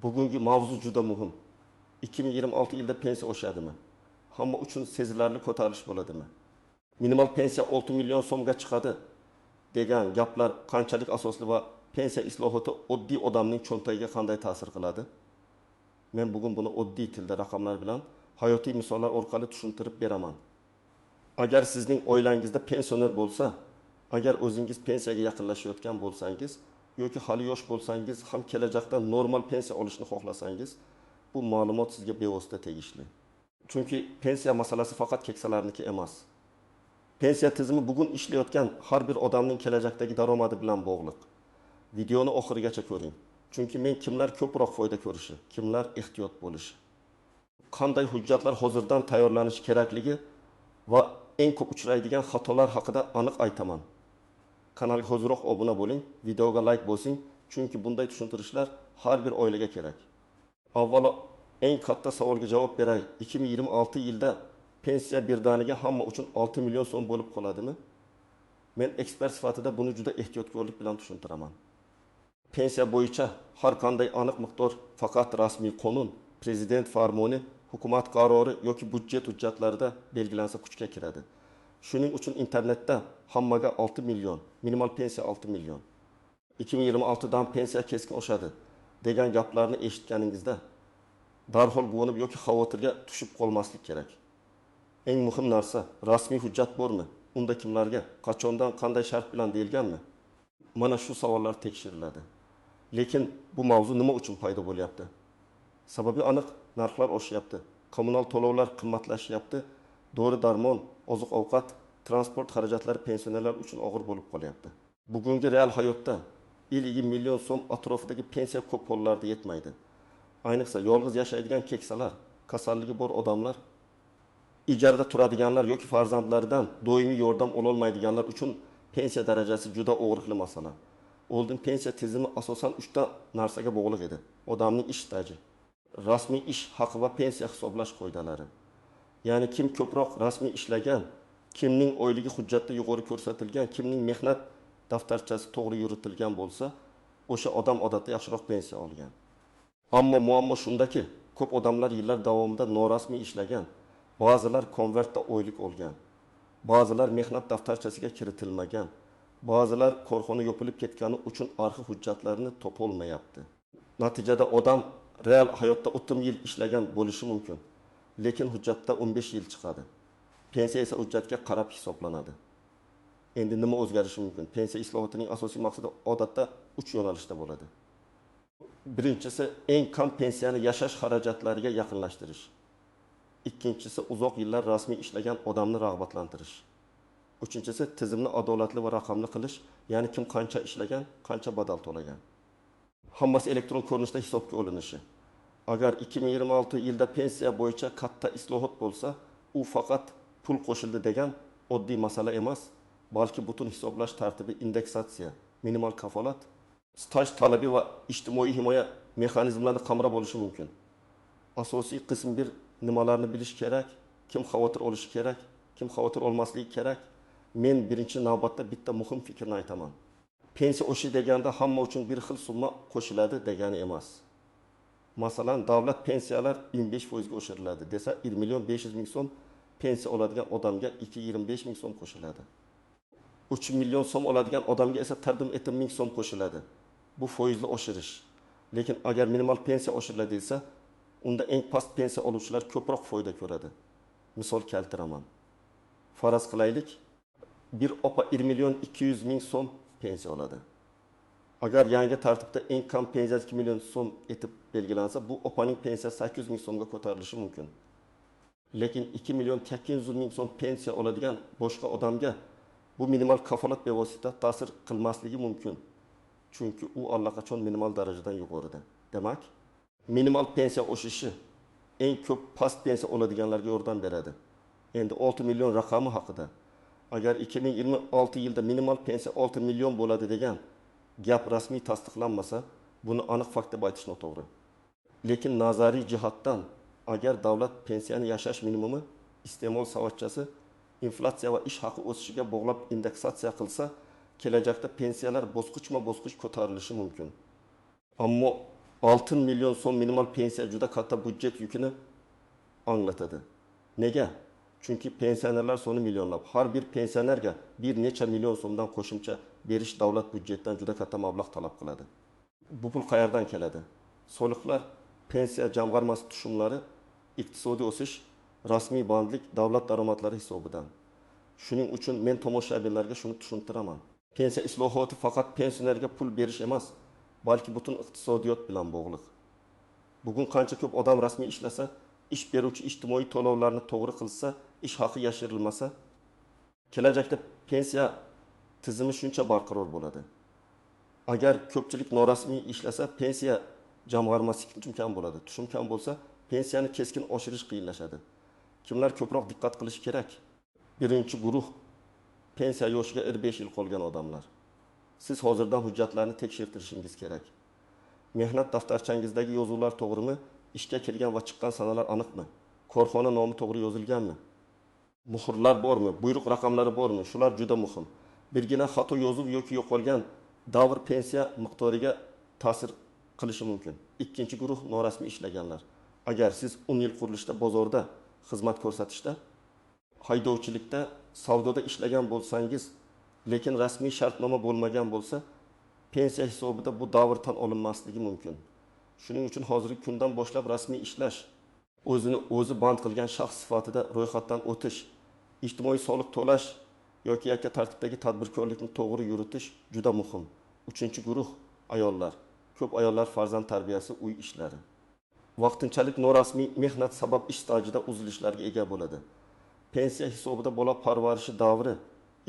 Bugungi mavzu juda muhim. 2026 yilda pensiya oshadimi? Hamma uchun sezilarli ko'tarilish bo'ladimi? Minimal pensiya 6 million so'mga chiqadi degan gaplar qanchalik asosli va pensiya islohoti oddiy odamning cho'ntagiga qanday ta'sir qiladi? Men bugun buni oddiy tilda raqamlar bilan hayotiy misollar orqali tushuntirib beraman. Agar sizning oilangizda pensioner bo'lsa, agar o'zingiz pensiyaga yaqinlashayotgan bo'lsangiz yoki hali yosh bo'lsangiz ham kelajakda normal pensiya olishni xohlasangiz, bu ma'lumot sizga bevosita tegishli. Chunki pensiya masalasi faqat keksalarniki emas. Pensiya tizimi bugun ishlayotgan har bir odamning kelajakdagi daromadi bilan bog'liq. Videoni oxirigacha ko'ring. Chunki men kimlar ko'proq foyda ko'rishi, kimlar ehtiyot bo'lishi, qanday hujjatlar hozirdan tayyorlanishi kerakligi va eng ko'p uchraydigan xatolar haqida aniq aytaman. Kanalga hozirroq obuna bo'ling, videoga like bosing, chunki bunday tushuntirishlar har bir oilaga kerak. Avvalo eng katta savolga javob beray. 2026 yilda pensiya birdaniga hamma uchun 6 million so'm bo'lib qoladimi? Men ekspert sifatida buni juda ehtiyotkorlik bilan tushuntiraman. Pensiya bo'yicha har qanday aniq miqdor faqat rasmiy qonun, prezident farmoni, hukumat qarori yoki budjet hujjatlarida belgilansa kuchga kiradi. Shuning uchun internetda hammaga 6 million, minimal pensiya 6 million, 2026 dan pensiya keskin oshadi degan gaplarni eshitganingizda darhol quvonib yoki xavotirga tushib qolmaslik kerak. Eng muhim narsa, rasmiy hujjat bormi? Unda kimlarga, qachondan, qanday shart bilan deyilganmi? Mana shu savollar tekshiriladi. Lekin bu mavzu nima uchun paydo bo'lyapti? Sababi aniq, narxlar oshyapti, kommunal to'lovlar qimmatlashyapti, dori-darmon, oziq-ovqat, transport xarajatlari pensionerlar uchun og'ir bo'lib qolyapti. Bugungi real hayotda 50 million so'm atrofidagi pensiya ko'p hollarda yetmaydi. Ayniqsa yolg'iz yashaydigan keksalar, kasalligi bor odamlar, ijarada turadiganlar yoki farzandlaridan doimiy yordam ololmaydiganlar uchun pensiya darajasi juda og'riqli masala. Oldin pensiya tizimi asosan 3 ta narsaga bog'liq edi. Odamning ish staji, rasmiy ish haqi va pensiya hisoblash qoidalari. Ya'ni kim ko'proq rasmiy ishlagan, kimning oyligi hujjatda yuqori ko'rsatilgan, kimning mehnat daftarchasi to'g'ri yuritilgan bo'lsa, o'sha odam odatda yaxshiroq pensiya olgan. Ammo muammo shundaki, ko'p odamlar yillar davomida norasmiy ishlagan, ba'zilar konvertda oylik olgan, ba'zilar mehnat daftarchasiga kiritilmagan, ba'zilar korxona yopilib ketgani uchun arxiv hujjatlarini topolmayapti. Natijada odam real hayotda 30 yil ishlagan bo'lishi mumkin, lekin hujjatda 15 yil chiqadi. Pensiya esa hujjatga qarab hisoblanadi. Endi nima o'zgarishi mumkin? Pensiya islohotining asosiy maqsadi odatda 3 yo'nalishda bo'ladi. Birinchisi, eng kam pensiyani yashash xarajatlariga yaqinlashtirish. Ikkinchisi, uzoq yillar rasmiy ishlagan odamni rag'batlantirish. Uchinchisi, tizimni adolatli va raqamli qilish, ya'ni kim qancha ishlagan, qancha badal to'lagan. Hammasi elektron ko'rinishda hisobga olinishi. Agar 2026 yilda pensiya bo'yicha katta islohot bo'lsa, u faqat pul qo'shildi degan oddiy masala emas, balki butun hisoblash tartibi, indeksatsiya, minimal kafolat, staj talabi va ijtimoiy himoya mexanizmlarini qamrab olishi mumkin. Asosiy qism 1 nimalarni bilish kerak, kim xavotir olishi kerak, kim xavotir olmasligi kerak. Men birinchi navbatda bitta muhim fikrni aytaman. Pensiya oshi deganda hamma uchun bir xil summa qo'shiladi degani emas. Masalan, davlat pensiyalar 25% ga oshiriladi desa, 1 million 500 ming so'm pensiya oladigan odamga 225 ming so'm qo'shiladi. 3 million so'm oladigan odamga esa taqdim etim ming so'm qo'shiladi. Bu foizli oshirish. Lekin agar minimal pensiya oshiriladi desa, unda eng past pensiya oluvchilar ko'proq foyda ko'radi. Misol keltiraman. Faraz qilaylik, bir opa 1 million 200 ming so'm pensiya oladi. Agar yangi tartibda eng kam pensiya 2 million so'm etib belgilansa, bu opaning pensiyasi 800 ming so'mga ko'tarilishi mumkin. Lekin 2 million 800 ming so'm pensiya oladigan boshqa odamga bu minimal kafolat bevosita ta'sir qilmasligi mumkin. Chunki u allaqachon minimal darajadan yuqorida. Demak, minimal pensiya oshishi eng ko'p past pensiya oladiganlarga yordam beradi. Endi 6 million raqami haqida. Agar 2026 yilda minimal pensiya 6 million bo'ladi degan gap rasmiy tasdiqlanmasa, buni aniq fakt deb aytish noto'g'ri. Lekin nazariy jihatdan, agar davlat pensiyani yashash minimumi, iste'mol savatchasi, inflyatsiya va ish haqi o'sishiga bog'lab indeksatsiya qilsa, kelajakda pensiyalar bosqichma-bosqich ko'tarilishi mumkin. Ammo 6 milyon so'm minimal pensiya juda katta budjet yükünü anglatadi. Nega? Chunki pensionerlar soni millionlab. Har bir pensionerga bir necha million so'mdan qo'shimcha berish davlat budjetidan juda katta mablag' talab qiladi. Bu pul qayerdan keladi? Soliqlar, pensiya jamg'armasi tushumlari, iqtisodiy o'sish, rasmiy bandlik davlat daromadlari hisobidan. Shuning uchun men tomoshabinlarga shuni tushuntiraman. Pensiya islohoti faqat pensionerga pul berish emas, balki butun iqtisodiyot bilan bog'liq. Bugun qancha ko'p odam rasmiy ishlasa, ish beruvchi ijtimoiy to'lovlarni to'g'ri qilsa, ish haqi yashirilmasa, kelajakda pensiya tizimi shuncha barqaror bo'ladi. Agar ko'pchilik norasmiy ishlasa, pensiya jamg'armasi kam bo'ladi. Tushum kam bo'lsa, pensiyani keskin oshirish qiyinlashadi. Kimlar ko'proq diqqat qilish kerak? Birinchi guruh pensiya yoshiga 5 yil qolgan odamlar. Siz hozirdan hujjatlarni tekshirtirishingiz kerak. Mehnat daftarchangizdagi yozuvlar to'g'rimi? İşga kelgan va chiqqan sanalar aniqmi? Korxona nomi to'g'ri yozilganmi? Muhrlar bormi? Buyruq raqamlari bormi? Shular juda muhim. Birgina xato yozuv yoki yo'qolgan davr pensiya miqdoriga ta'sir qilishi mumkin. Ikkinchi guruh norasmiy ishlaganlar. Agar siz 10 yil qurilishda, bozorda xizmat ko'rsatishda, haydovchilikda, savdoda ishlagan bo'lsangiz, lekin rasmiy shartnoma bo'lmagan bo'lsa, pensiya hisobida bu davr tan olinmasligi mumkin. Shuning uchun hozirgi kundan boshlab rasmiy ishlash, o'zini o'zi band qilgan shaxs sifatida ro'yxatdan o'tish, ijtimoiy soliq to'lash yoki yakka tartibdagi tadbirkorlikni to'g'ri yuritish juda muhim. Uchinchi guruh ayollar. Ko'p ayollar farzand tarbiyasi, uy ishlari. Vaqtinchalik norasmiy mehnat sabab ish stajida uzilishlarga ega bo'ladi. Pensiya hisobida bola parvarishi davri,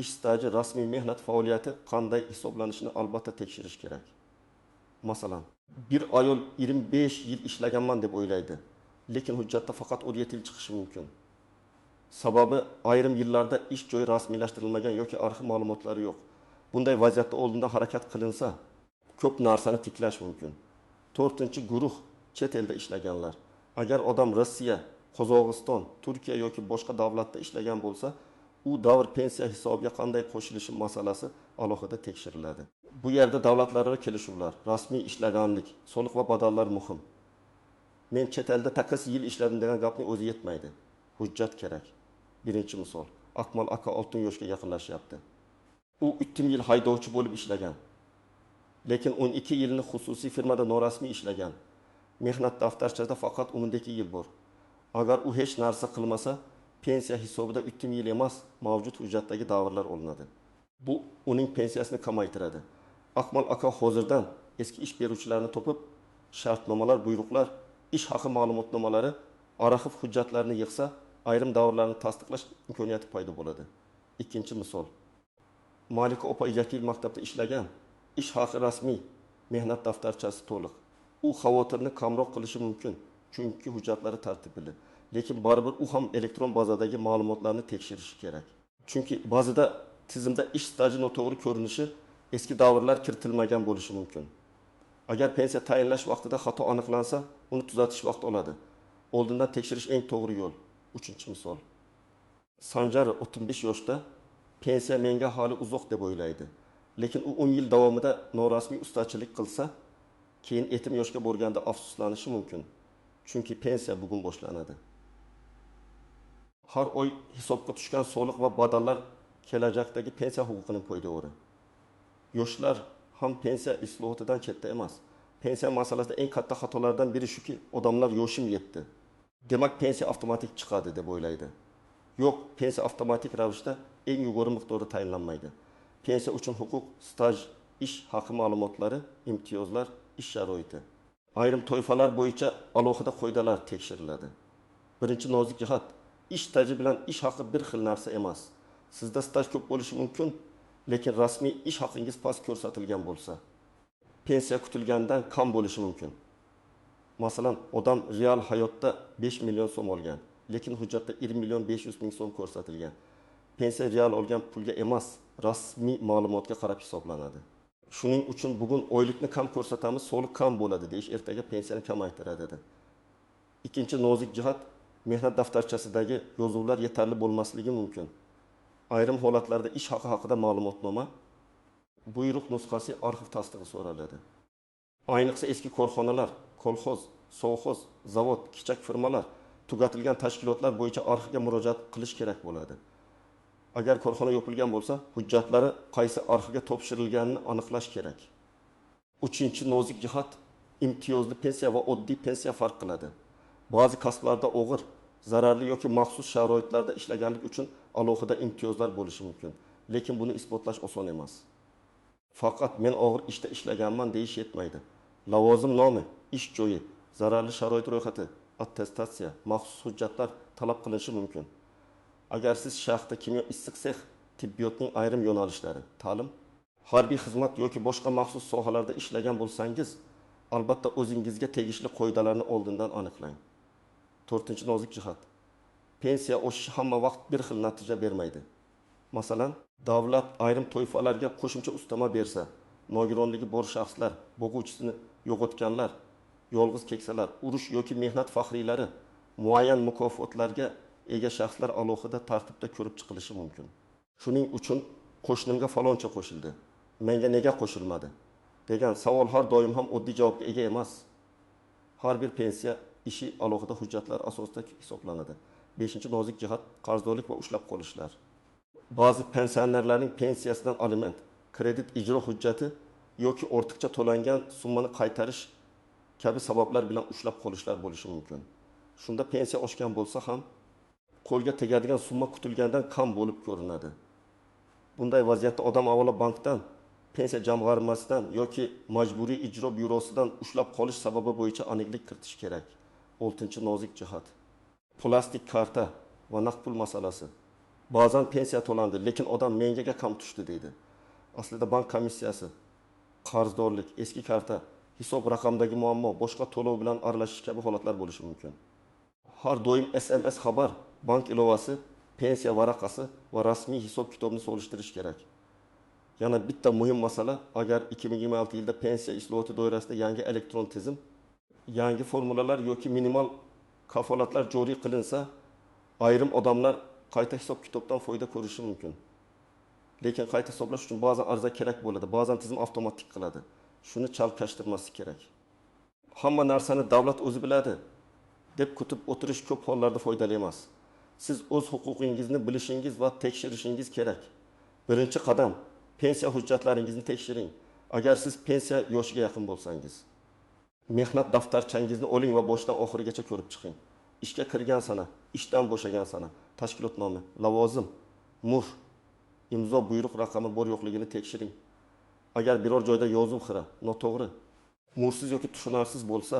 ish staji, rasmiy mehnat faoliyati qanday hisoblanishini albatta tekshirish kerak. Masalan, bir ayol 25 yil ishlaganman deb o'ylaydi, lekin hujjatda faqat 17 yil chiqishi mumkin. Sababi ayrim yillarda ish joyi rasmiylashtirilmagan yoki arxiv ma'lumotlari yo'q. Bunday vaziyatda oldindan harakat qilinsa, ko'p narsani tiklash mumkin. 4-guruh chet elda ishlaganlar. Agar odam Rossiya, Qozog'iston, Turkiya yoki boshqa davlatda ishlagan bo'lsa, u davr pensiya hisobiga qanday qo'shilishi masalasi alohida tekshiriladi. Bu yerda davlatlararo kelishuvlar, rasmiy ishlaganlik, soliq va badallar muhim. Men chet elda takas yil ishladim degan gapni o'zi yetmaydi. Hujjat kerak. Birinchi misol, Akmal aka 6 yoshga yaqinlashyapti. U 3 yil haydovchi bo'lib ishlagan. Lekin 12 yilni xususiy firmada norasmiy ishlagan. Mehnat daftarchasida faqat 12 yil bor. Agar u hech narsa qilmasa, pensiya hisobida 3 yil emas, mavjud hujjatdagi davrlar olinadi. Bu uning pensiyasini kamaytiradi. Akmal aka hozirdan eski ish beruvchilarni topib, shartnomalar, buyruqlar, ish haqi ma'lumotnomalari, arxiv hujjatlarini yig'sa, ayrim davrlarni tasdiqlash imkoniyati paydo bo'ladi. Ikkinchi misol. Malika opa 2 yil maktabda ishlagan, ish haqi rasmiy, mehnat daftarchasi to'liq. U xavotirni kamroq qilishi mumkin, chunki hujjatlari tartibli. Lekin baribir u ham elektron bazadagi ma'lumotlarni tekshirishi kerak. Chunki ba'zida tizimda ish staji noto'g'ri ko'rinishi, eski davrlar kiritilmagan bo'lishi mumkin. Agar pensiya tayinlash vaqtida xato aniqlansa, uni tuzatish vaqt oladi. Oldindan tekshirish eng to'g'ri yo'l. 3-misol. Sanjar 35 yoshda pensiya menga hali uzoq deb o'ylaydi. Lekin u 10 yil davomida norasmiy ustachilik qilsa, keyin yetim yoshga borganda afsuslanishi mumkin. Chunki pensiya bugun boshlanadi. Har oy hisobga tushgan soliq va badallar kelajakdagi pensiya huquqining poydevori. Yoshlar ham pensiya islohotidan chetda emas. Pensiya masalasida eng katta xatolardan biri shuki, odamlar yoshim yetdi, demak pensiya avtomatik chiqadi deb o'ylaydi. Yo'q, pensiya avtomatik ravishda eng yuqori miqdorda tayinlanmaydi. Pensiya uchun huquq, staj, ish haqi ma'lumotlari, imtiyozlar, ish sharoiti. Ayrim toifalar bo'yicha alohida qoidalar tekshiriladi. Birinchi nozik jihat, ish staji bilan ish haqi bir xil narsa emas. Sizda staj ko'p bo'lishi mumkin, lekin rasmiy ish haqingiz past ko'rsatilgan bo'lsa, pensiya kutilgandan kam bo'lishi mumkin. Masalan, odam real hayotda 5 million so'm olgan, lekin hujjatda 20 million 500 ming so'm ko'rsatilgan. Pensiya real olgan pulga emas, rasmiy ma'lumotga qarab hisoblanadi. Shuning uchun bugun oylikni kam ko'rsatamiz, soliq kam bo'ladi deyish ertaga pensiyani kamaytiradi dedi. Ikkinchi nozik jihat, mehnat daftarchasidagi yozuvlar yetarli bo'lmasligi mumkin. Ayrim holatlarda ish haqi haqida ma'lumotnoma, buyruq nusxasi, arxiv tasdig'i so'raladi. Ayniqsa eski korxonalar, kolxoz, sovxoz, zavod, kichik firmalar, tugatilgan tashkilotlar bo'yicha arxivga murojaat qilish kerak bo'ladi. Agar korxona yopilgan bo'lsa, hujjatlari qaysi arxivga topshirilganini aniqlash kerak. Uchinchi nozik jihat imtiyozli pensiya va oddiy pensiya farq qiladi. Ba'zi kasblarda og'ir, zararli yoki maxsus sharoitlarda ishlaganlik uchun alohida imtiyozlar bo'lishi mumkin. Lekin buni isbotlash oson emas. Faqat men og'ir ishda ishlaganman deyish yetmaydi. Lavozim nomi, ish joyi, zararli sharoit ro'yxati, attestatsiya, maxsus hujjatlar talab qilinishi mumkin. Agar siz shaxta kimyo issiq sex, tibbiyotning ayrim yo'nalishlari, ta'lim, harbiy xizmat yoki boshqa maxsus sohalarda ishlagan bo'lsangiz, albatta o'zingizga tegishli qoidalarni oldindan aniqlang. 4-nozik jihat. Pensiya oshishi hamma vaqt bir xil natija bermaydi. Masalan, davlat ayrim toifalarga qo'shimcha ustama bersa, nogironligi bor shaxslar, boquvchisini yo'qotganlar, yolg'iz keksalar, urush yoki mehnat faxriylari muayyan mukofotlarga ega shaxslar alohida tartibda ko'rib chiqilishi mumkin. Shuning uchun qo'shnimga faloncha qo'shildi, menga nega qo'shilmadi degan savol har doim ham oddiy javobga ega emas. Har bir pensiya ishi alohida hujjatlar asosida hisoblanadi. 5-nozik jihat qarzdorlik va ushlab qolishlar. Ba'zi pensionerlarning pensiyasidan aliment, kredit ijro hujjati yoki ortiqcha to'langan summani qaytarish kabi sabablar bilan ushlab qolishlar bo'lishi mumkin. Shunda pensiya oshgan bo'lsa ham qo'lga tegadigan summa kutilgandan kam bo'lib ko'rinadi. Bunday vaziyatda odam avvalo bankdan, pensiya jamg'armasidan yoki majburiy ijro byurosidan ushlab qolish sababi bo'yicha aniqlik kiritish kerak. 6-nozik jihat. Plastik karta va naqd pul masalasi. Ba'zan pensiya to'landi, lekin odam mengaga kam tushdi deydi. Aslida bank komissiyasi, qarzdorlik, eski karta, hisob raqamdagi muammo, boshqa to'lov bilan aralashish kabi holatlar bo'lishi mumkin. Har doim SMS xabar, bank ilovasi, pensiya varaqasi va rasmiy hisob kitobni solishtirish kerak. Yana bitta muhim masala, agar 2026 yilda pensiya islohoti doirasida yangi elektron tizim, yangi formulalar yoki minimal kafolatlar joriy qilinsa, ayrim odamlar qayta hisob kitobdan foyda ko'rishi mumkin. Lekin qayta hisoblash uchun ba'zan ariza kerak bo'ladi, ba'zan tizim avtomatik qiladi. Shuni chalkashtirmaslik kerak. Hamma narsani davlat o'zi biladi deb kutib o'tirish ko'p hollarda foydali emas. Siz o'z huquqingizni bilishingiz va tekshirishingiz kerak. Birinchi qadam, pensiya hujjatlaringizni tekshiring. Agar siz pensiya yoshiga yaqin bo'lsangiz, mehnat daftarchangizni oling va boshdan oxirigacha ko'rib chiqing. Ishga kirgan sana, ishdan bo'shagan sana, tashkilot nomi, lavozim, muhr, imzo buyruq raqami bor yo'qligini tekshiring. Agar biror joyda yozuv xira, noto'g'ri, muhrsiz yoki tushunarsiz bo'lsa,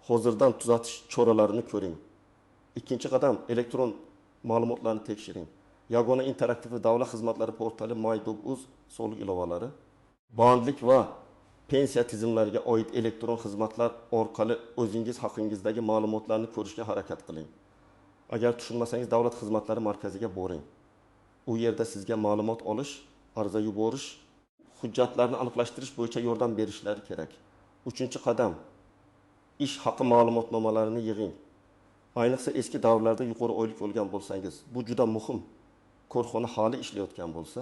hozirdan tuzatish choralarini ko'ring. Ikkinchi qadam, elektron ma'lumotlarni tekshiring. Yagona interaktiv davlat xizmatlari portali My.uz soliq ilovalari, bandlik va pensiya tizimlariga oid elektron xizmatlar orqali o'zingiz haqingizdagi ma'lumotlarni ko'rishga harakat qiling. Agar tushunmasangiz davlat xizmatlari markaziga boring. U yerda sizga ma'lumot olish, ariza yuborish, hujjatlarni aniqlashtirish bo'yicha yordam berishlari kerak. 3-qadam, ish haqi ma'lumotnomalarini yig'ing. Ayniqsa eski davrlarda yuqori oylik olgan bo'lsangiz, bu juda muhim. Korxona hali ishlayotgan bo'lsa,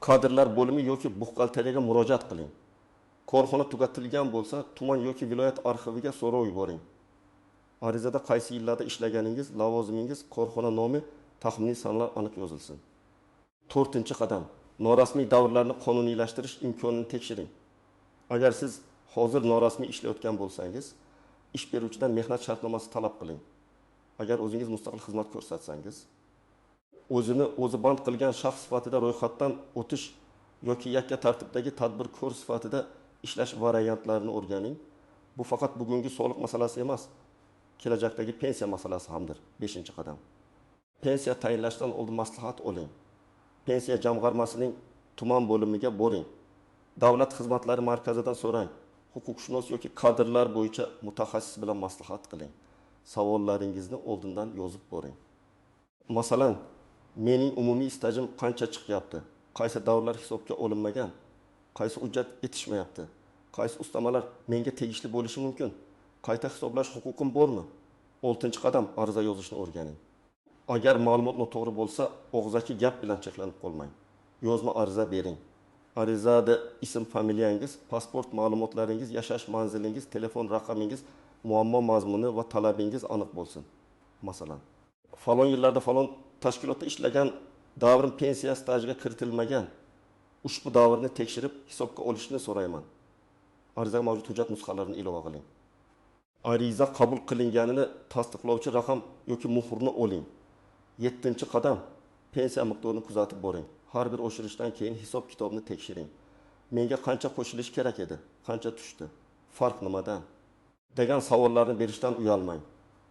kadrlar bo'limi yoki buxgalteriyaga murojaat qiling. Korxona tugatilgan bo'lsa, tuman yoki viloyat arxiviga so'rov yuboring. Arizada qaysi yillarda ishlaganingiz, lavozimingiz, korxona nomi, taxminiy sanlar aniq yozilsin. 4-qadam, norasmiy davrlarni qonuniylashtirish imkonini tekshiring. Agar siz hozir norasmiy ishlayotgan bo'lsangiz, ish beruvchidan mehnat shartnomasi talab qiling. Agar o'zingiz mustaqil xizmat ko'rsatsangiz, o'zini o'zi band qilgan shaxs sifatida ro'yxatdan o'tish yoki yakka tartibdagi tadbirkor sifatida ishlash variantlarini o'rganing. Bu faqat bugungi soliq masalasi emas, kelajakdagi pensiya masalasi hamdir. 5-qadam. Pensiya tayinlashdan oldin maslahat oling. Pensiya jamg'armasining tuman bo'limiga boring. Davlat xizmatlari markazidan so'rang. Huquqshunos yoki kadrlar bo'yicha mutaxassis bilan maslahat qiling. Savollaringizni oldindan yozib boring. Masalan, mening umumiy stajim qancha chiqyapti? Qaysi davrlar hisobga olinmagan? Qaysi hujjat yetishmayapti? Qaysi ustamalar menga tegishli bo'lishi mumkin? Qayta hisoblash huquqim bormi? 6-qadam, ariza yozishni o'rganing. Agar ma'lumot noto'g'ri bo'lsa, og'zaki gap bilan cheklanib qolmang. Yozma ariza bering. Arizada ism familiyangiz, pasport ma'lumotlaringiz, yashash manzilingiz, telefon raqamingiz, muammo mazmuni va talabingiz aniq bo'lsin. Masalan, falon yillarda falon tashkilotda ishlagan, davrim pensiya stajiga kiritilmagan, ushbu davrni tekshirib hisobga olishni so'rayman. Arizaga mavjud hujjat nusxalarini ilova qiling. Ariza qabul qilinganini tasdiqlovchi raqam yoki muhrni oling. 7-qadam, pensiya miqdorini kuzatib boring. Har bir oshirishdan keyin hisob kitobni tekshiring. Menga qancha qo'shilish kerak edi, qancha tushdi, farq nimadan degan savollarni berishdan uyalmang.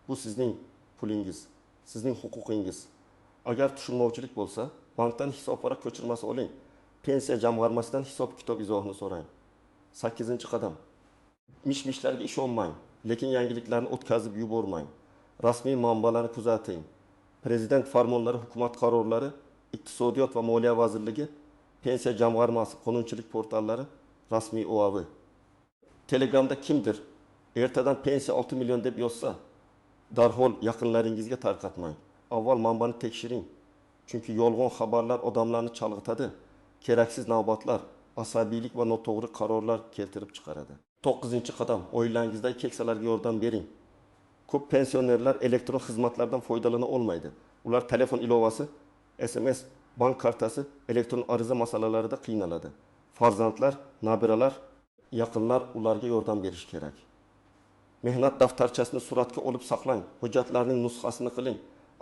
Bu sizning pulingiz, sizning huquqingiz. Agar tushunmovchilik bo'lsa, bankdan hisobvaraq ko'chirmasi oling. Pensiya jamg'armasidan hisob kitob izohini so'rang. 8-qadam. Mish-mishlarga ishonmang, lekin yangiliklarni o'tkazib yubormang. Rasmiy manbalarni kuzating. Prezident farmonlari, hukumat qarorlari, Iqtisodiyot va Moliya vazirligi, Pensiya jamg'armasi, qonunchilik portallari, rasmiy OAV. Telegramda kimdir ertadan pensiya 6 million deb yozsa, darhol yaqinlaringizga tarqatmang. Avval manbani tekshiring. Chunki yolg'on xabarlar odamlarni chalg'itadi. Keraksiz navbatlar, asabiylik va noto'g'ri qarorlar keltirib chiqaradi. 9-qadam, oilangizdagi keksalarga yordam bering. Ko'p pensionerlar elektron xizmatlardan foydalana olmaydi. Ular telefon ilovasi, SMS, bank kartasi, elektron ariza masalalarida qiynaladi. Farzandlar, nabiralar, yaqinlar ularga yordam berish kerak. Mehnat daftarchasini suratga olib saqlang, hujjatlarning nusxasini qiling,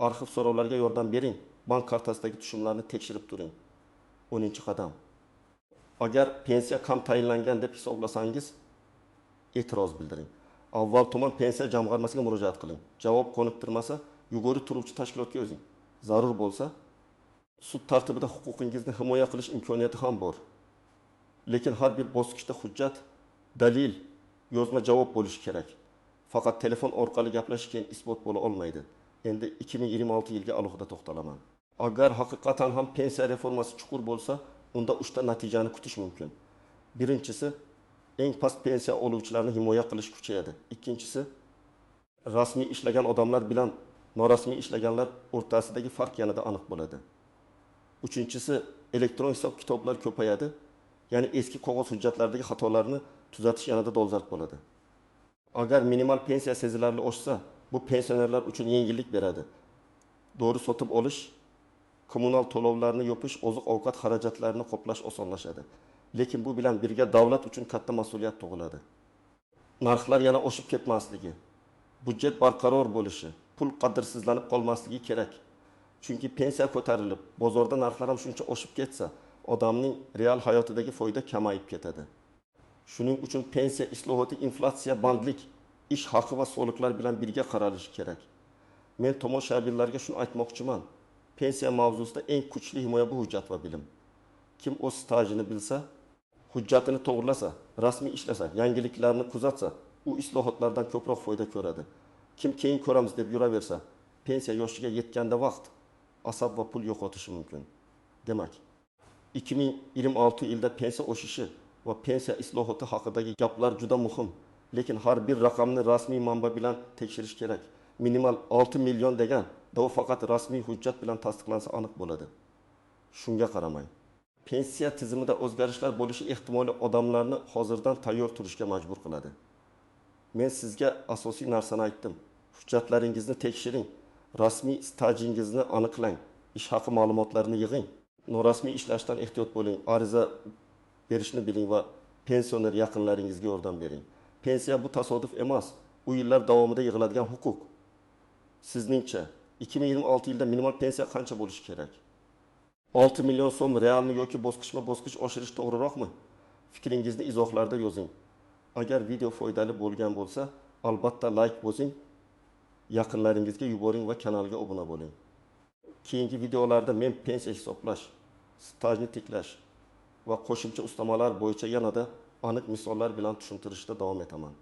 arxiv so'rovlarga yordam bering, bank kartasidagi tushumlarni tekshirib turing. 10-qadam. Agar pensiya kam tayinlangan deb hisoblasangiz, e'tiroz bildiring. Avval tuman pensiya jamg'armasiga murojaat qiling. Javob qoniqtirmasa, yuqori turuvchi tashkilotga o'zing. Zarur bo'lsa, sud tartibida huquqingizni himoya qilish imkoniyati ham bor. Lekin har bir bosqichda hujjat, dalil, yozma javob bo'lishi kerak. Faqat telefon orqali gaplashish keyin isbot bo'la olmaydi. Endi 2026 yilga alohida to'xtalaman. Agar haqiqatan ham pensiya reformasi chuqur bo'lsa, unda 3 ta natijani kutish mumkin. Birinchisi, eng past pensiya oluvchilarni himoya qilish kuchayadi. Ikkinchisi, rasmiy ishlagan odamlar bilan norasmiy ishlaganlar o'rtasidagi farq yanada aniq bo'ladi. Uchinchisi, elektron hisob kitoblar ko'payadi. Ya'ni eski qog'oz hujjatlardagi xatolarni tuzatish yanada dolzarb bo'ladi. Agar minimal pensiya sezilarli oshsa, bu pensionerlar uchun yengillik beradi. Dori sotib olish, kommunal to'lovlarni yopish, oziq-ovqat xarajatlarini qoplash osonlashadi. Lekin bu bilan birga davlat uchun katta mas'uliyat tug'iladi. Narxlar yana oshib ketmasligi, budjet barqaror bo'lishi, pul qadrsizlanib qolmasligi kerak. Chunki pensiya ko'tarilib, bozorda narxlar ham shuncha oshib ketsa, odamning real hayotidagi foyda kamayib ketadi. Shuning uchun pensiya islohoti inflyatsiya bandlik, ish haqi va soliqlar bilan birga qaralishi kerak. Men tomoshabinlarga shuni aytmoqchiman. Pensiya mavzusida eng kuchli himoya bu hujjat va bilim. Kim o'z stajini bilsa, hujjatini to'g'rilasa, rasmiy ishlasa, yangiliklarni kuzatsa, u islohotlardan ko'proq foyda ko'radi. Kim keyin ko'ramiz deb yuraversa, pensiya yoshiga yetganda vaqt asab va pul yo'qotishi mumkin. Demak, 2026 yilda pensiya oshishi va pensiya islohoti haqidagi gaplar juda muhim, lekin har bir raqamni rasmiy manba bilan tekshirish kerak. Minimal 6 million degan, bu faqat rasmiy hujjat bilan tasdiqlansa aniq bo'ladi. Shunga qaramay, pensiya tizimida o'zgarishlar bo'lishi ehtimoli odamlarni hozirdan tayyor turishga majbur qiladi. Men sizga asosiy narsani aytdim. Hujjatlaringizni tekshiring, rasmiy stajingizni aniqlang, ish haqi ma'lumotlarini yig'ing, norasmiy ishlashdan ehtiyot bo'ling, ariza berishni biling va pensioner yaqinlaringizga yordam bering. Pensiya bu tasodif emas, u yillar davomida yig'iladigan huquq. Sizningcha 2026 yilda minimal pensiya qancha bo'lishi kerak? 6 million so'm realmi yoki bosqichma-bosqich oshirish to'g'riroqmi? Fikringizni izohlarda yozing. Agar video foydali bo'lgan bo'lsa, albatta like bosing, yaqinlaringizga yuboring va kanalga obuna bo'ling. Keyingi videolarda men pensiya hisoblash, stajni tiklash va qo'shimcha ustamalar bo'yicha yanada aniq misollar bilan tushuntirishda davom etaman.